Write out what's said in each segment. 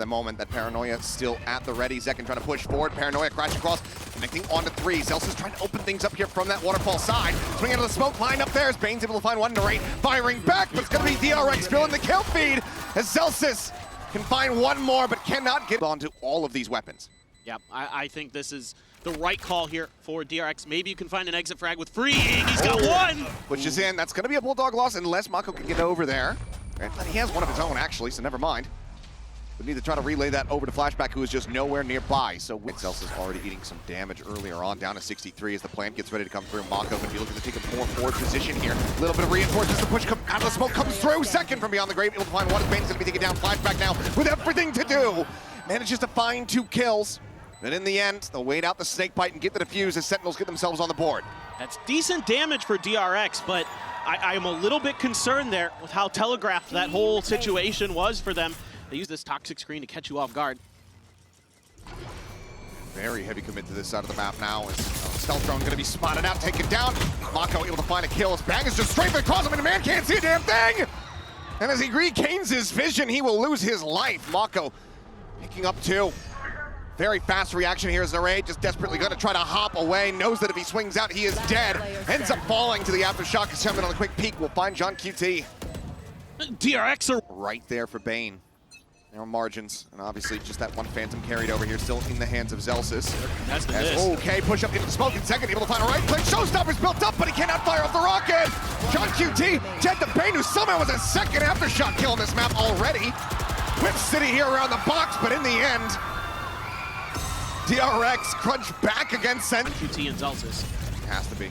The moment that Paranoia still at the ready. Zekin trying to push forward. Paranoia crashing across, connecting onto three. Zelsis trying to open things up here from that waterfall side. Swinging into the smoke line up there as Bane's able to find one to rate. Firing back, but it's going to be DRX filling the kill feed as Zelsis can find one more, but cannot get onto all of these weapons. Yeah, I think this is the right call here for DRX. Maybe you can find an exit frag with freeing. He's got one! Which is in. That's going to be a Bulldog loss unless Mako can get over there. And he has one of his own, actually, so never mind. We need to try to relay that over to Flashback, who is just nowhere nearby. So Zelsis is already eating some damage earlier on, down to 63 as the plant gets ready to come through. Mako going to be looking to take a more forward position here. A little bit of reinforcements. The push out of the smoke comes through. Second from beyond the grave, able to find one. Bane's going to be taking down Flashback now with everything to do. Manages to find 2 kills. But in the end, they'll wait out the snake bite and get the defuse as Sentinels get themselves on the board. That's decent damage for DRX, but I am a little bit concerned there with how telegraphed that whole situation was for them. They use this toxic screen to catch you off guard. Very heavy commit to this side of the map now. As stealth drone going to be spotted out, taken down. Mako able to find a kill. His bang is just straight across him, and the man can't see a damn thing. And as he regains his vision, he will lose his life. Mako picking up 2. Very fast reaction here as Narade just desperately going to try to hop away. Knows that if he swings out, he is dead. Ends up falling to the aftershock. Is coming on a quick peek. We'll find John QT. DRX are right there for Bane. Now margins, and obviously just that one Phantom carried over here, still in the hands of Zelsis. That's the miss. Okay, push up into the smoke in second, able to find a right click. Showstopper's built up, but he cannot fire off the rocket. John QT, dead to Bane, who somehow was a second aftershock kill on this map already. Whip City here around the box, but in the end, DRX crunch back against Sen. QT and Zelsis. Has to be.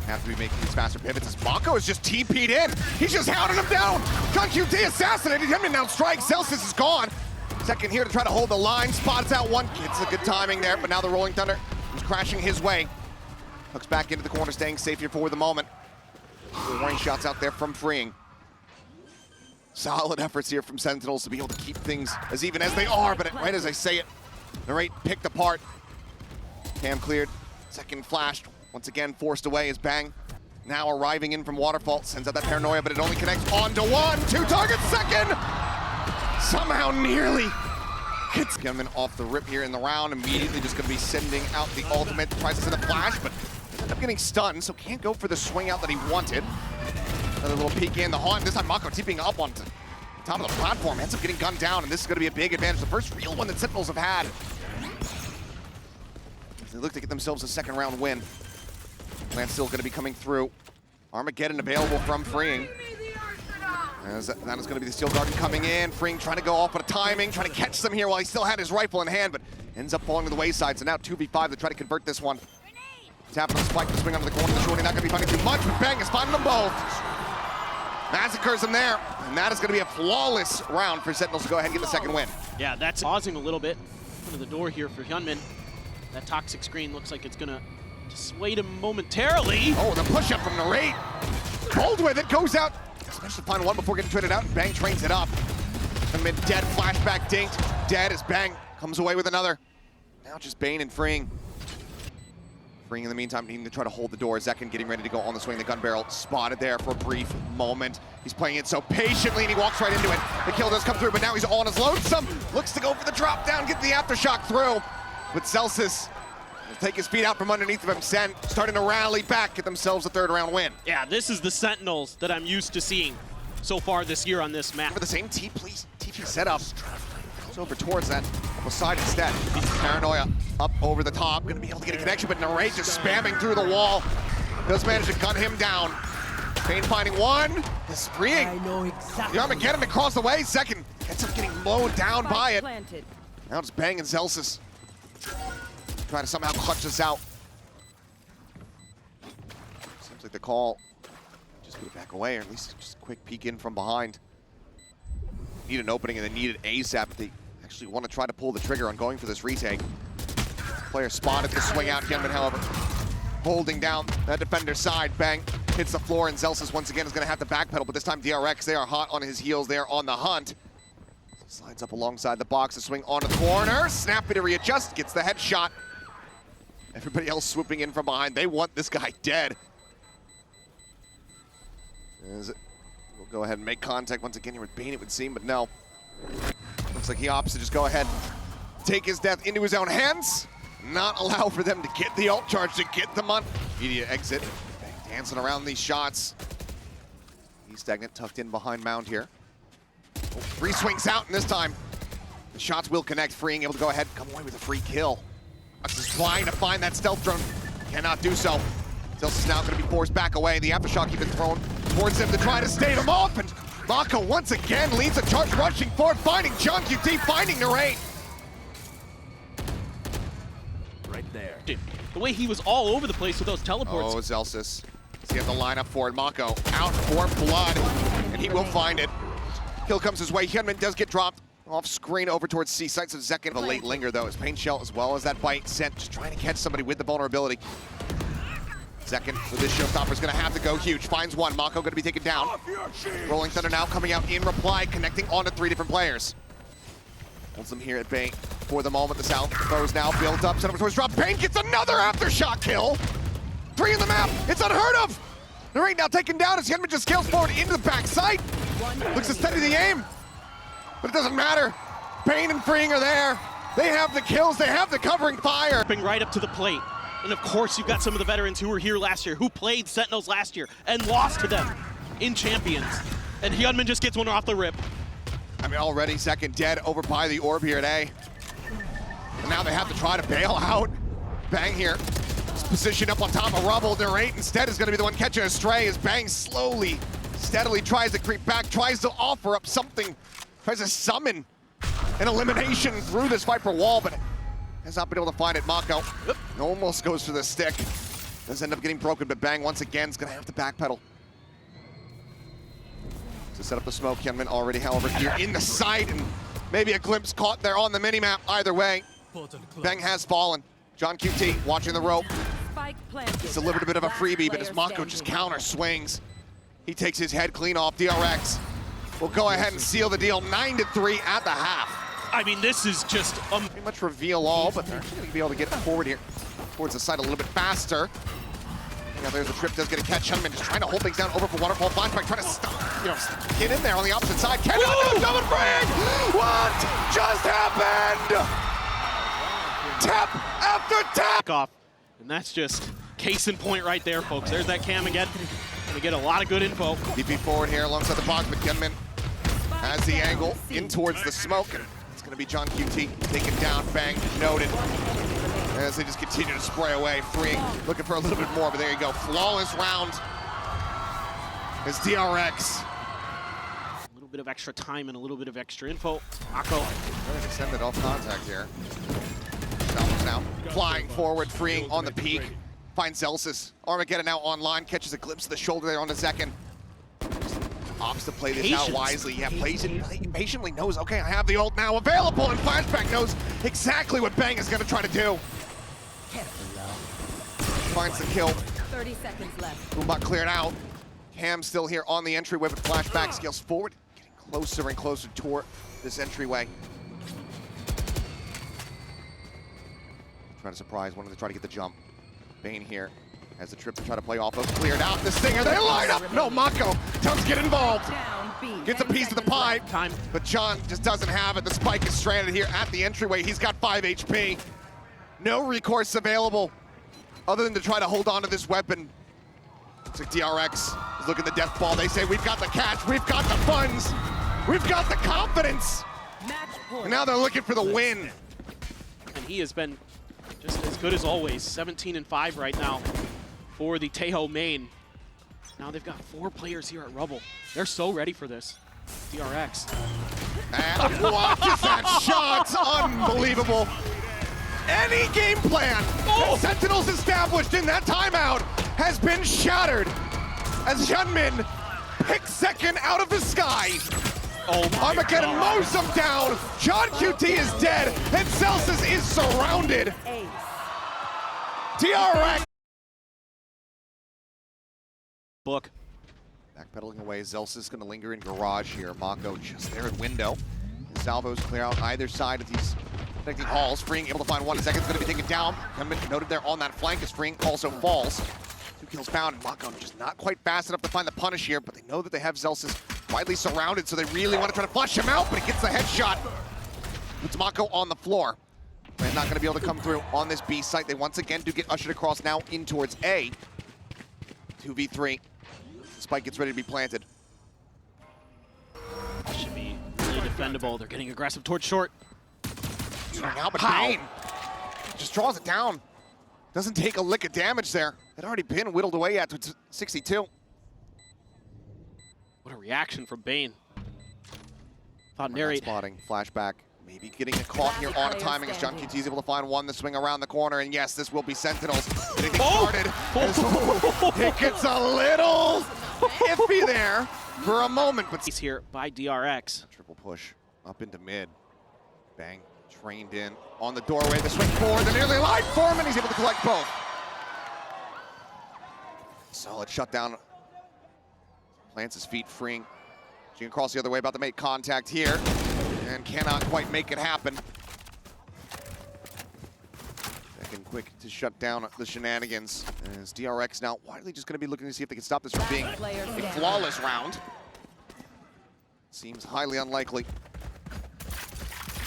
Have to be making these faster pivots as Mako is just TP'd in. He's just hounding him down. John QT assassinated him and now strike. Zelsis is gone. Second here to try to hold the line. Spots out one. It's a good timing there, but now the Rolling Thunder is crashing his way. Hooks back into the corner, staying safe here for the moment. Warning shots out there from freeing. Solid efforts here from Sentinels to be able to keep things as even as they are, but right as I say it, the rate picked apart. Cam cleared. Second flashed. Once again, forced away is Bang. Now arriving in from Waterfall. Sends out that Paranoia, but it only connects onto 1. 2 targets, second! Somehow nearly gets Gunman off the rip here in the round. Immediately just going to be sending out the ultimate. Tries to send a flash, but ends up getting stunned, so can't go for the swing out that he wanted. Another little peek in the haunt. This time Mako tipping up on top of the platform. Ends up getting gunned down, and this is going to be a big advantage. The first real one that Sentinels have had. They look to get themselves a second round win. Plan's still going to be coming through. Armageddon available from freeing. As that is going to be the Steel Garden coming in. Freeing trying to go off on a timing, trying to catch them here while he still had his rifle in hand, but ends up falling to the wayside. So now 2v5 to try to convert this one. Tapping on the spike to swing onto the corner. The shorty not going to be finding too much, but Bang is finding them both. Massacres them there, and that is going to be a flawless round for Sentinels to go ahead and get the second win. Yeah, that's pausing a little bit. Under the door here for Hyunmin. That toxic screen looks like it's going to dissuade him momentarily. Oh, the push-up from Narade. Bold with it, goes out. Especially find one before getting traded out, and Bang trains it up. Hyunmin dead, flashback dinked. Dead as Bang comes away with another. Now just Bane and freeing. Freeing in the meantime, needing to try to hold the door. Zekin getting ready to go on the swing. The gun barrel spotted there for a brief moment. He's playing it so patiently, and he walks right into it. The kill does come through, but now he's on his lonesome. Looks to go for the drop down, get the aftershock through. But Zelsis will take his feet out from underneath of him. Sen starting to rally back, get themselves a third round win. Yeah, this is the Sentinels that I'm used to seeing so far this year on this map. For the same TP setup. Goes over towards that side instead. Paranoia up over the top. Gonna be able to get a connection, but Narade just spamming through the wall. Does manage to gun him down. Bane finding one. Is freeing. I know exactly. The Armageddon across the way. Second ends up getting mowed down by it. Planted. Now it's Bang and Zelsis trying to somehow clutch this out. Seems like the call, just put it back away, or at least just a quick peek in from behind. Need an opening, and they need it ASAP. They actually want to try to pull the trigger on going for this retake. Player spotted the swing out. Hyunmin, however, holding down that defender's side. Bang hits the floor, and Zelsis once again is going to have to backpedal, but this time DRX, they are hot on his heels. They are on the hunt. Slides up alongside the box to swing onto the corner. Snappy to readjust, gets the headshot. Everybody else swooping in from behind. They want this guy dead. We'll go ahead and make contact once again here with Bane, it would seem, but no. Looks like he opts to just go ahead, take his death into his own hands, not allow for them to get the ult charge to get them on. Immediate exit, dancing around these shots. He's stagnant, tucked in behind Mound here. Oh, free swings out, and this time the shots will connect, freeing able to go ahead, come away with a free kill. Just trying to find that stealth drone, cannot do so. Zelsis is now going to be forced back away. The aftershock even thrown towards him to try to stave him off, and Mako once again leads the charge, rushing forward, finding John QT, finding Narrate. Right there. Dude, the way he was all over the place with those teleports. Oh, Zelsis. Does he have the lineup for it? Mako out for blood, and he will find it. Kill comes his way. Hyunmin does get dropped off screen over towards C sites of Zekin. A late linger though, his pain shell as well as that bite sent, just trying to catch somebody with the vulnerability. Zekin with this showstopper is going to have to go huge. Finds one. Mako going to be taken down. Rolling Thunder now coming out in reply, connecting onto 3 different players. Holds them here at bay for the moment. The South throws now built up. Set up towards drop. Bane gets another aftershock kill. 3 in the map. It's unheard of. Narrate now taken down as Hyunmin just scales forward into the backside. Looks to steady the aim, but it doesn't matter. Bane and Freeing are there. They have the kills. They have the covering fire. Right up to the plate. And of course, you've got some of the veterans who were here last year, who played Sentinels last year and lost to them in Champions. And Hyunmin just gets one off the rip. I mean, already Zekin dead over by the orb here at A. And now they have to try to bail out. Bang here. Positioned up on top of rubble. Narrate instead is going to be the one catching a stray as Bang slowly, steadily tries to creep back, tries to offer up something, tries to summon an elimination through this Viper wall, but has not been able to find it. Mako almost goes for the stick. Does end up getting broken, but Bang once again is going to have to backpedal. To set up the smoke, Hyunmin already, however, here in the sight, and maybe a glimpse caught there on the minimap. Either way, Bang has fallen. John QT watching the rope. He's delivered a bit of a freebie, but as Mako just counter swings, he takes his head clean off. DRX will go ahead and seal the deal, 9-3 at the half. I mean, this is just pretty much reveal all, but they're actually going to be able to get forward here towards the side a little bit faster. Now there's a trip, does get a catch. Hyunmin just trying to hold things down over for Waterfall. Flashback trying to stop, get in there on the opposite side. Cannot do double frag! What just happened? Tap after tap! off. And that's just case in point right there, folks. There's that cam again. Gonna get a lot of good info. DP forward here alongside the box, but Hyunmin has the angle in towards the smoke. And it's gonna be John QT taken down. Bang, noted. As they just continue to spray away, Freeing, looking for a little bit more, but there you go. Flawless round as DRX. A little bit of extra time and a little bit of extra info. Mako. Send it off contact here. Zelsis now flying forward, Freeing on the peak. Finds Zelsis. Armageddon now online, catches a glimpse of the shoulder there on the Zekin. Opts to play this out wisely. Yeah, plays it, patiently knows, okay, I have the ult now available, and Flashback knows exactly what Bang is gonna try to do. Finds the kill. 30 seconds left. Boombot cleared out. Cam still here on the entryway, but Flashback scales forward, getting closer and closer toward this entryway. Trying to surprise, wanted to try to get the jump. Bane here has the trip to try to play off of. Cleared out the Stinger, they line up! No, Mako does get involved. Gets a piece of the pie, but John just doesn't have it. The spike is stranded here at the entryway. He's got 5 HP. No recourse available other than to try to hold on to this weapon. Looks like DRX is looking at the death ball. They say, we've got the catch, we've got the funds, we've got the confidence. And now they're looking for the win. And he has been just as good as always. 17-5 right now for the Taeho main. Now they've got 4 players here at Rubble. They're so ready for this. DRX. And watches that shot. Unbelievable. Any game plan that Sentinels established in that timeout has been shattered as Hyunmin picks second out of the sky. Armageddon mows him down. John QT is dead, and Celsius is surrounded. DRX. Book. Backpedaling away, Zelsis going to linger in garage here. Mako just there at window. The salvos clear out either side of these connecting halls. Freeing able to find one. Second's going to be taken down. Hyunmin noted there on that flank as Freeing also falls. 2 kills found, and Mako just not quite fast enough to find the punish here, but they know that they have Zelsis widely surrounded, so they really want to try to flush him out, but he gets the headshot. Puts Mako on the floor. They're not going to be able to come through on this B site. They once again do get ushered across now in towards A. 2v3. The spike gets ready to be planted. Should be really defendable. They're getting aggressive towards short. Now, but Bane just draws it down. Doesn't take a lick of damage there. It already been whittled away at 62. What a reaction from Bane. Thought Not narrate. spotting, flashback. Maybe getting a caught here on timing as John QT is able to find one. The swing around the corner, and yes, this will be Sentinels. Anything started. It gets a little iffy there for a moment, but He's here by DRX. triple push up into mid. Bang, trained in on the doorway. The swing forward, the nearly live form, and he's able to collect both. Solid shutdown. Plants his feet, freeing. She can cross the other way, about to make contact here, and cannot quite make it happen. Second quick to shut down the shenanigans. As DRX now widely just going to be looking to see if they can stop this from being a flawless round. Seems highly unlikely.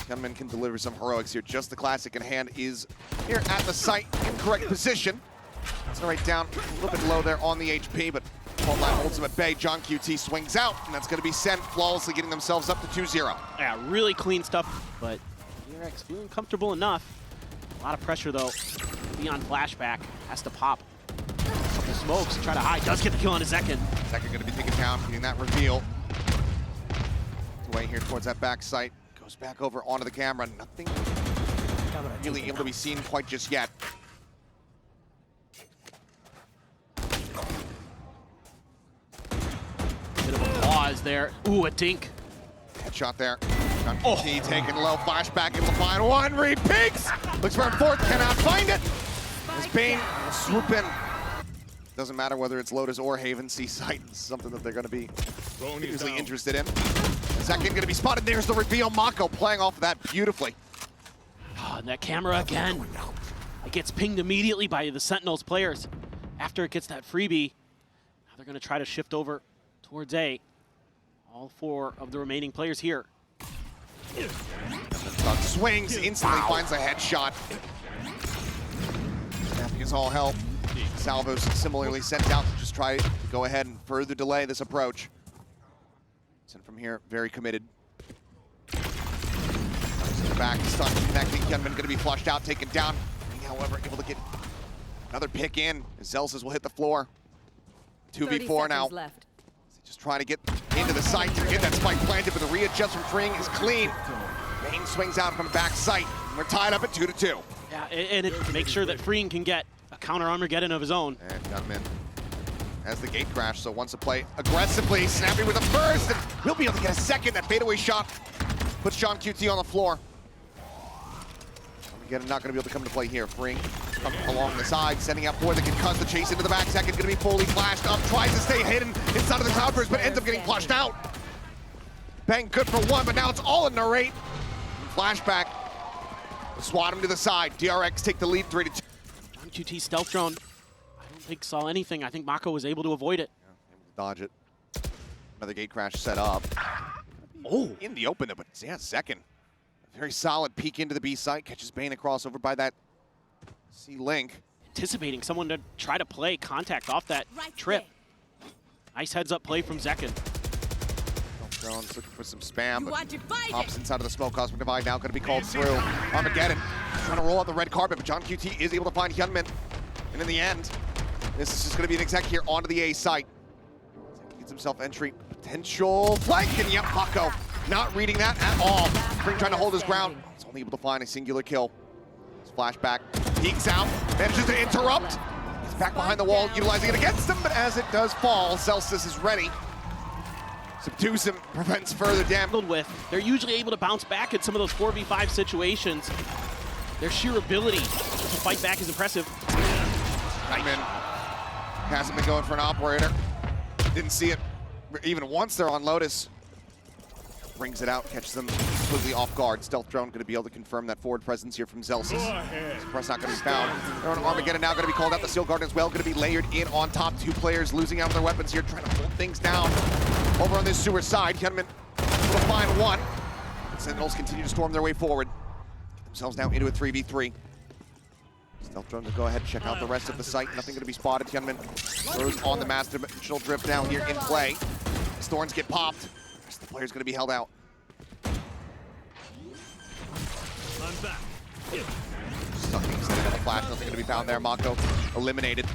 Gunman can deliver some heroics here. Just the classic in hand is here at the site in correct position. It's right down a little bit low there on the HP, but line holds him at bay. John QT swings out, and that's going to be sent flawlessly, getting themselves up to 2-0. Yeah, really clean stuff, but DRX feeling comfortable enough. A lot of pressure, though. Beyond flashback, has to pop. A couple smokes, try to hide. Does get the kill on his Zekin. Zekin going to be taken down, getting that reveal. Away here towards that back site. Goes back over onto the camera. Nothing really able to be seen quite just yet. Bit of a pause there. Ooh, a dink. Headshot there. John QT taking low, flashback, able to find one, read peeks! Looks for a fourth, cannot find it! As Bane will swoop in. Doesn't matter whether it's Lotus or Haven, C site is something that they're going to be usually interested in. Second going to be spotted, there's the reveal. Mako playing off of that beautifully. Oh, and that camera again. It gets pinged immediately by the Sentinels players. After it gets that freebie, now they're going to try to shift over towards A. All four of the remaining players here. Swings, instantly finds a headshot. Snappy as all hell. Salvo's similarly sent out to just try to go ahead and further delay this approach. Sent from here, very committed. Back, stun connecting. Hyunmin going to be flushed out, taken down. However, able to get another pick in. Zelzes will hit the floor. 2v4 now. Left. Just trying to get into the site to get that spike planted, but the readjust from freeing is clean. Bane swings out from the back site. We're tied up at 2-2. Yeah, and it makes sure that Freeing can get a counter Armageddon of his own. And Gunman has the gate crash, so wants to play aggressively. Snappy with a first, and he'll be able to get a second. That fadeaway shot puts John QT on the floor. Again, not going to be able to come into play here. Freeing along the side, sending out four that can cause the chase into the back. Second going to be fully flashed up, tries to stay hidden inside of the cloudburst, but ends up getting flushed out. Bang, good for one, but now it's all in narrate. Flashback. Swat him to the side. DRX take the lead 3-2. John QT stealth drone. I don't think saw anything. I think Mako was able to avoid it. Yeah, able to dodge it. Another gate crash set up. Oh, in the open, but yeah, second. A very solid peek into the B site. Catches Bane across over by that C link. Anticipating someone to try to play contact off that trip. Nice heads up play from Zekin. Drones looking for some spam, but pops inside of the smoke. Cosmic Divide now going to be called through. Armageddon trying to roll out the red carpet, but John QT is able to find Hyunmin. And in the end, this is just going to be an exec here onto the A site. Gets himself entry. Potential flank, and yep, Mako not reading that at all. Spring trying to hold his ground. He's only able to find a singular kill. His flashback peeks out, manages to interrupt. He's back behind the wall, utilizing it against him, but as it does fall, Celsius is ready. Subdues him, prevents further damage. They're usually able to bounce back in some of those 4v5 situations. Their sheer ability to fight back is impressive. Hyunmin hasn't been going for an operator. Didn't see it even once there on Lotus. Brings it out, catches them completely off guard. Stealth drone going to be able to confirm that forward presence here from Zelsis. Press not going to be found. Armageddon now going to be called out. The Steel Guard as well going to be layered in on top. Two players losing out of their weapons here, trying to hold things down. Over on this sewer side, Hyunmin will find one. Sentinels continue to storm their way forward. Get themselves now into a 3v3. Stealth drone to go ahead and check out the rest of the site. Nothing going to be spotted. Hyunmin throws on the master dimensional drift now here in play. As Thorns get popped, the rest of the player's going to be held out. I'm back. Sucking, setting up a flash. Nothing going to be found there. Mako eliminated.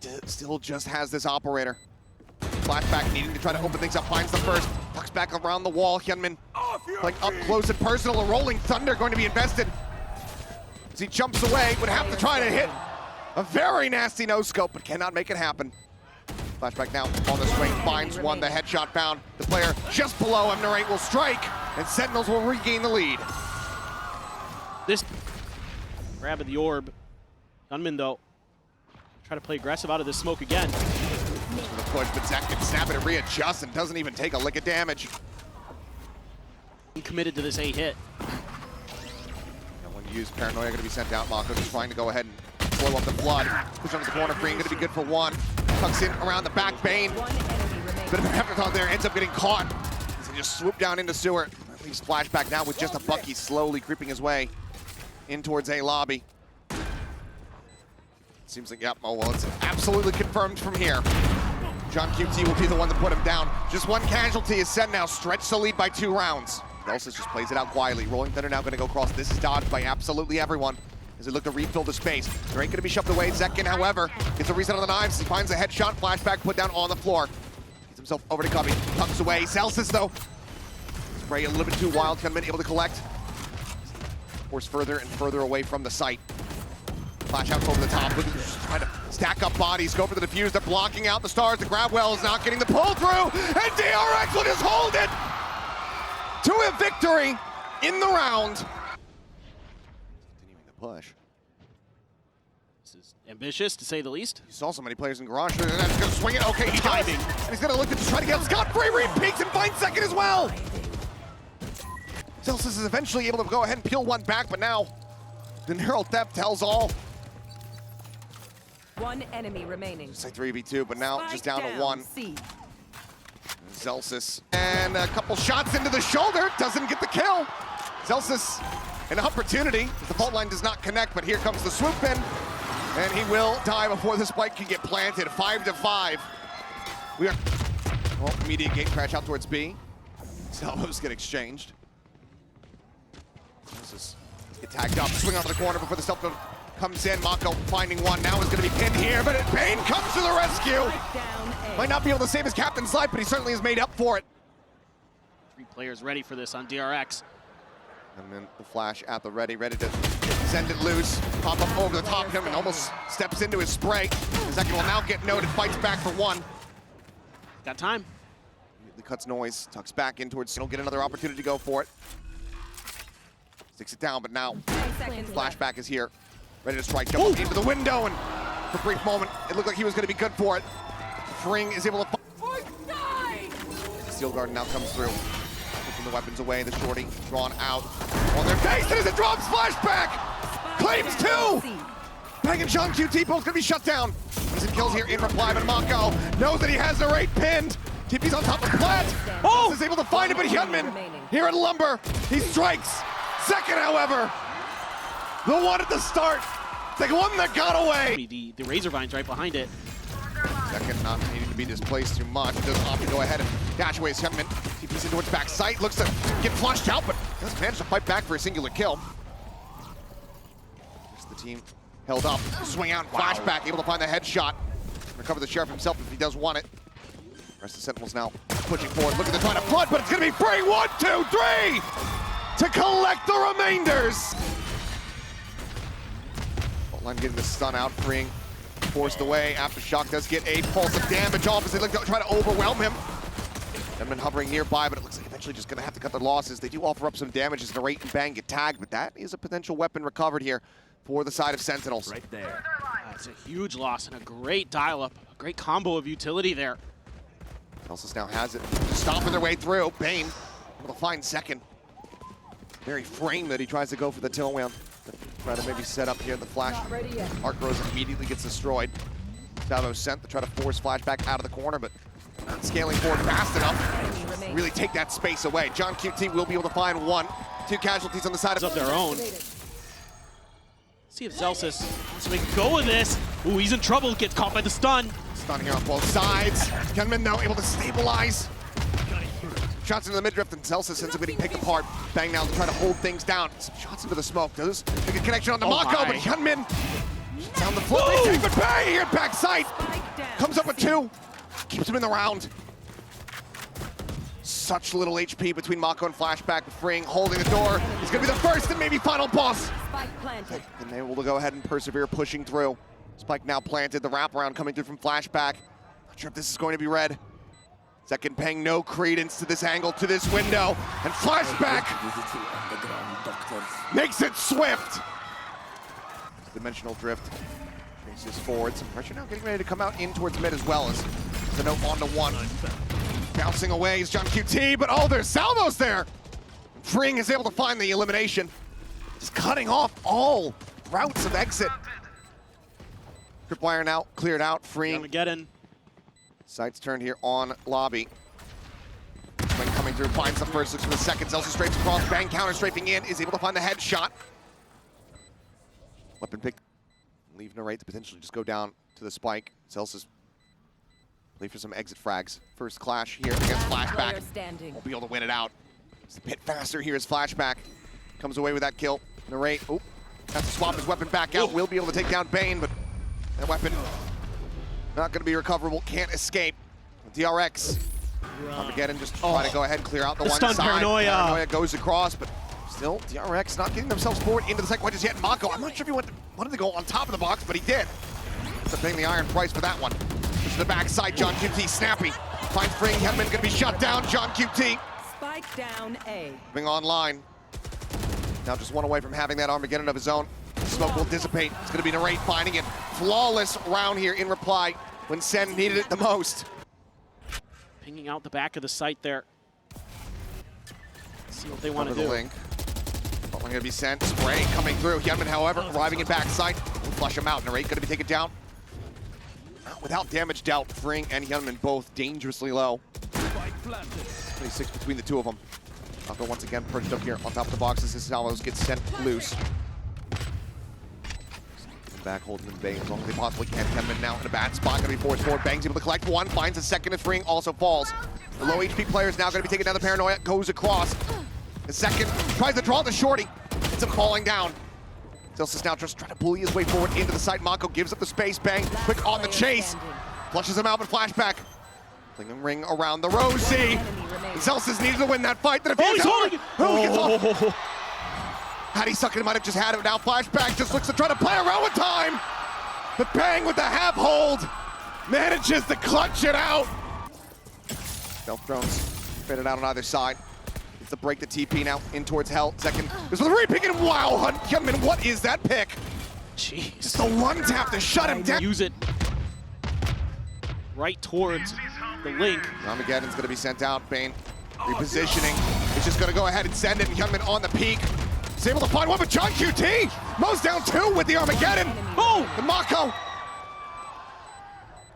He still just has this operator. Flashback needing to try to open things up. Finds the first. Tucks back around the wall. Hyunmin like up close and personal. A rolling thunder going to be invested. As he jumps away, would have to try to hit a very nasty no-scope, but cannot make it happen. Flashback now on the swing, finds one, the headshot found. The player just below him, Narrate will strike, and Sentinels will regain the lead. This grab of the orb. Gunman, though, try to play aggressive out of this smoke again. For the push, but Zach can snap it and readjust and doesn't even take a lick of damage. Committed to this A hit. Use Paranoia going to be sent out. Mako just trying to go ahead and blow up the flood. Push onto the corner, Free going to be good for one. Tucks in around the back, Bane. Bit of an afterthought there, ends up getting caught. As he just swooped down into sewer. At least Flashback now with just a Bucky slowly creeping his way in towards A lobby. Seems like, yep, oh well, it's absolutely confirmed from here. John QT will be the one to put him down. Just one casualty is SEN now, stretched the lead by 2 rounds. Nelsis just plays it out quietly. Rolling Thunder now going to go across. This is dodged by absolutely everyone as they look to refill the space. There ain't going to be shoved away. Zekin, however, gets a reset on the knives. He finds a headshot. Flashback put down on the floor. Gets himself over to Cubby. Tucks away. Celsius, though. Spray a little bit too wild. Hyunmin able to collect. Forced further and further away from the site. Flash out over the top. Trying to stack up bodies. Go for the defuse. They're blocking out the stars. The grab well is not getting the pull through. And DRX will just hold it to a victory in the round. Continuing the push. This is ambitious, to say the least. You saw so many players in Garage. That's going to swing it. Okay, he does. And he's going to look to try to get scot-free. Reed peeks and finds second as well. Celsius is eventually able to go ahead and peel one back, but now the neural theft tells all. One enemy remaining. It's like 3v2, but now just down to 1. C. Zelsis, and a couple shots into the shoulder, doesn't get the kill. Zelsis, an opportunity. The fault line does not connect, but here comes the swoop in, and he will die before the spike can get planted. 5-5. We are, well, immediate gate crash out towards B. Salvos get exchanged. Zelsis get tagged up, swing onto the corner before the stealth comes in. Mako finding one, now is going to be pinned here, but Bane comes to the rescue. Might not be able to save his captain's life, but he certainly has made up for it. 3 players ready for this on DRX. And then the flash at the ready to send it loose. Pop up over the top of him and almost steps into his spray. Zeki will now get noted, fights back for 1. Got time. Immediately cuts noise, tucks back in towards, he'll get another opportunity to go for it. Sticks it down, but now flashback is here. Ready to strike, jump up into the window, and for a brief moment, it looked like he was going to be good for it. Fring is able to Steel Guard now comes through. Taking the weapons away, the shorty drawn out on their face, and as it drops, flashback! Claims 2! Bang and John QT both gonna be shut down. He's in kills here in reply, but Mako knows that he has the rate pinned. TP's on top of Platt. Oh! Is able to find it, but Hyunmin here at Lumber, he strikes. Second, however, the one at the start, the one that got away. The Razor Vine's right behind it. Second, not needing to be displaced too much. Does opt to go ahead and dash away his Hyunmin. TP's into its back sight, looks to get flushed out, but does manage to fight back for a singular kill. Just the team held up, swing out, flashback, able to find the headshot. Recover the Sheriff himself if he does want it. Rest of the Sentinels now pushing forward, looking to try to flood, but it's gonna be free. 1, 2, 3 to collect the remainders. Line getting the stun out, Freeing forced away. Aftershock does get a pulse of damage off as they look to try to overwhelm him. Gunman hovering nearby, but it looks like eventually just gonna have to cut their losses. They do offer up some damage as Narrate and Bang get tagged, but that is a potential weapon recovered here for the side of Sentinels. Right there. That's a huge loss and a great dial-up, a great combo of utility there. Celsius now has it, stomping their way through. Bane able to find second. Very frame that he tries to go for the tail wheel. Try to maybe set up here the flash. Arc Rose immediately gets destroyed. Salvo sent to try to force flashback out of the corner, but not scaling forward fast enough. really take that space away. John QT will be able to find one. 2 casualties on the side of their own. See if Celsius wants to make a go of this. Ooh, he's in trouble. Gets caught by the stun. Stun here on both sides. Gunman now able to stabilize. Shots into the mid-drift, and Celsius ends up getting picked apart. Bang now to try to hold things down. Some shots into the smoke. Does make a connection on the Mako, but Hyunmin down the floor. They take it Bang here, backside. Comes up with 2. Keeps him in the round. Such little HP between Mako and Flashback. Freeing, holding the door. He's going to be the first and maybe final boss. And they will go ahead and persevere, pushing through. Spike now planted. The wraparound coming through from Flashback. Not sure if this is going to be red. Second paying no credence to this angle, to this window. And Flashback makes it swift. Dimensional drift. Traces forward. Some pressure now getting ready to come out in towards mid as well as the note on to 1. Bouncing away is John QT, but oh, there's salvos there. Freeing is able to find the elimination. Just cutting off all routes of exit. Tripwire now cleared out, freeing. Armageddon. Sights turned here on lobby. When coming through, finds the first, looks for the second. Celsius straight across, Bang counter strafing in, is able to find the headshot. Weapon pick. Leave Narrate to potentially just go down to the spike. Celsius play for some exit frags. First clash here against Flashback. Won't be able to win it out. It's a bit faster here as Flashback comes away with that kill. Narrate, oh, has to swap his weapon back out. Will be able to take down Bane, but that weapon not going to be recoverable. Can't escape. DRX. Armageddon just trying to go ahead and clear out the one side. Paranoia goes across, but still DRX not getting themselves forward into the second one just yet. Mako, I'm not sure if he wanted to go on top of the box, but he did. So paying the iron price for that one. To the backside, John QT, snappy. Finds Freeing, Hedman gonna be shut down. John QT. Spike down A. Moving online. Now just one away from having that Armageddon of his own. Smoke will dissipate. It's gonna be Narrate finding it. Flawless round here in reply when SEN needed it the most. Pinging out the back of the site there. Let's see what they want to do. Link. Only gonna be sent. Spray coming through. Hyunmin, however, arriving in backside. Flush him out. Narrate gonna be taken down. Without damage dealt, Freeing and Hyunmin both dangerously low. 26 between the two of them. Mako once again perched up here on top of the boxes as Salvos gets sent loose. Back holding them Bang as long as they possibly can. Hyunmin now in a bad spot, gonna be forced forward. Bang's able to collect one, finds a second as Freeing also falls. The low HP player is now gonna be taking down the Paranoia, goes across. The second tries to draw the shorty. Ends up falling down. Celsius now just trying to bully his way forward into the side. Mako gives up the space. Bang, quick on the chase. Flushes him out, but Flashback. Flinging ring around the Rosie. Celsius needed to win that fight. Then he's holding it. Had he sucked it, might have just had it. Now Flashback just looks to try to play around with time. But Bang with the half hold manages to clutch it out. Stealth drones fitted out on either side. It's the break the TP now in towards Hell. Second, there's a re-pick and wow, Hyunmin, what is that pick? Jeez. Just the one tap to shut him down. Use it right towards the link. Armageddon's gonna be sent out. Bane repositioning. He's just gonna go ahead and send it. Hyunmin on the peak. He's able to find one with John QT. Mo's down 2 with the Armageddon. Boom! The Mako.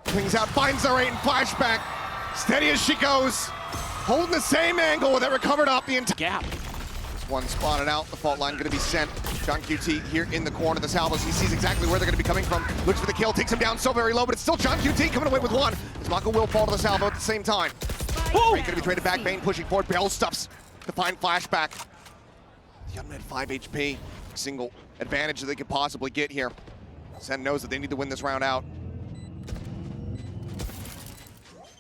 Swings out, finds the rate and Flashback. Steady as she goes. Holding the same angle with it recovered off the entire gap. This one spotted out. The fault line gonna be sent. John QT here in the corner. The Salvos, he sees exactly where they're gonna be coming from. Looks for the kill, takes him down so very low, but it's still John QT coming away with one. As Mako will fall to the Salvo at the same time. Right, gonna be traded back. Bane pushing forward. Bell stuffs to find Flashback. Hyunmin at 5 HP. Single advantage that they could possibly get here. SEN knows that they need to win this round out.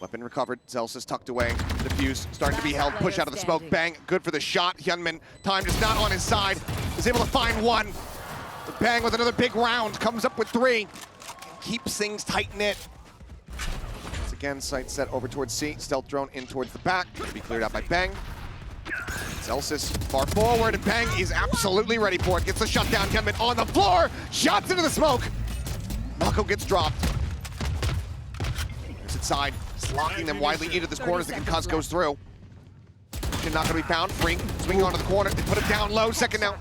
Weapon recovered, Celsius tucked away, defuse, starting to be held, push out of the smoke, Bang, good for the shot. Hyunmin, time just not on his side, is able to find one. But Bang with another big round, comes up with 3, keeps things tight-knit. Once again, sight set over towards C, stealth drone in towards the back, to be cleared out by Bang. Celsius far forward, and Bang is absolutely ready for it, gets the shutdown, Hyunmin on the floor, shots into the smoke. Mako gets dropped. There's inside. Locking them widely into this corner as the concuss goes through. Not going to be found. Freeing, swinging onto the corner. They put it down low. Second now.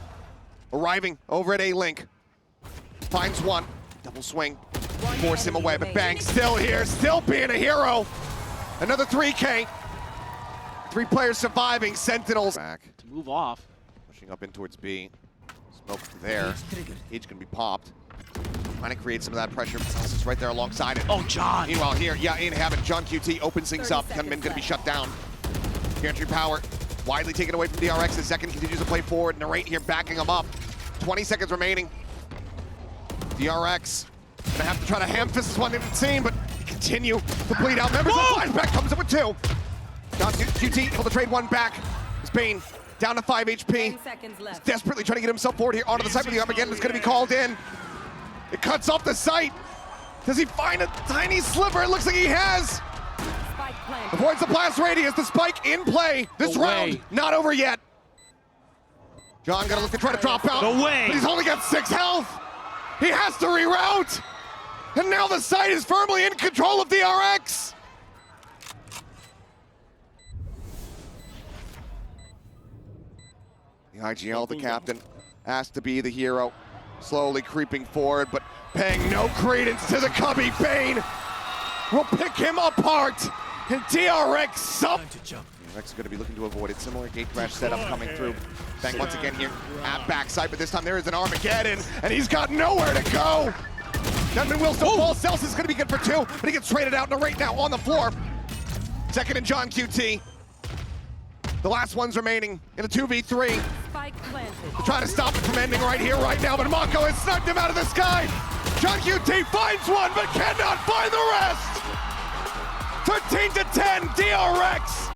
Arriving over at A-Link. Finds one. Double swing. Force him away, but Bang still here. Still being a hero. Another 3K. 3 players surviving, Sentinels. Back, To move off. pushing up in towards B. Smoke there. Cage gonna be popped. Trying to create some of that pressure. Celsius is right there alongside it. Oh, John. Meanwhile here, yeah, in Habit, John QT opens things 30 up. Gunman gonna be seconds shut down. Gantry power widely taken away from DRX. The second continues to play forward. Narrate here backing him up. 20 seconds remaining. DRX gonna have to try to ham fist this one, didn't seem, but continue to bleed out. Members of the flashback comes up with 2. John QT able to trade 1 back. It's Bane down to 5 HP. 10 seconds left. Desperately trying to get himself forward here onto the site, but the Armageddon is going to be called in. It cuts off the site. Does he find a tiny sliver? It looks like he has. Spike planted. Avoids the blast radius. The spike in play. This Away. round not over yet. John gonna look to try to drop out. Away. But he's only got 6 health. He has to reroute. And now the site is firmly in control of DRX. The IGL, the captain, asked to be the hero. Slowly creeping forward, but paying no credence to the Cubby. Bane will pick him apart. And DRX sub. Time to jump. DRX is going to be looking to avoid it. Similar gate crash setup coming through. Bang once again here at backside, but this time there is an Armageddon, and he's got nowhere to go. Gunman will still fall. Celsius is going to be good for 2, but he gets traded out. Narrate now on the floor. Second and John QT. The last one's remaining in a 2v3. Spike planted. Trying to stop it from ending right here, right now, but Mako has snugged him out of the sky. John QT finds one, but cannot find the rest. 13-10, DRX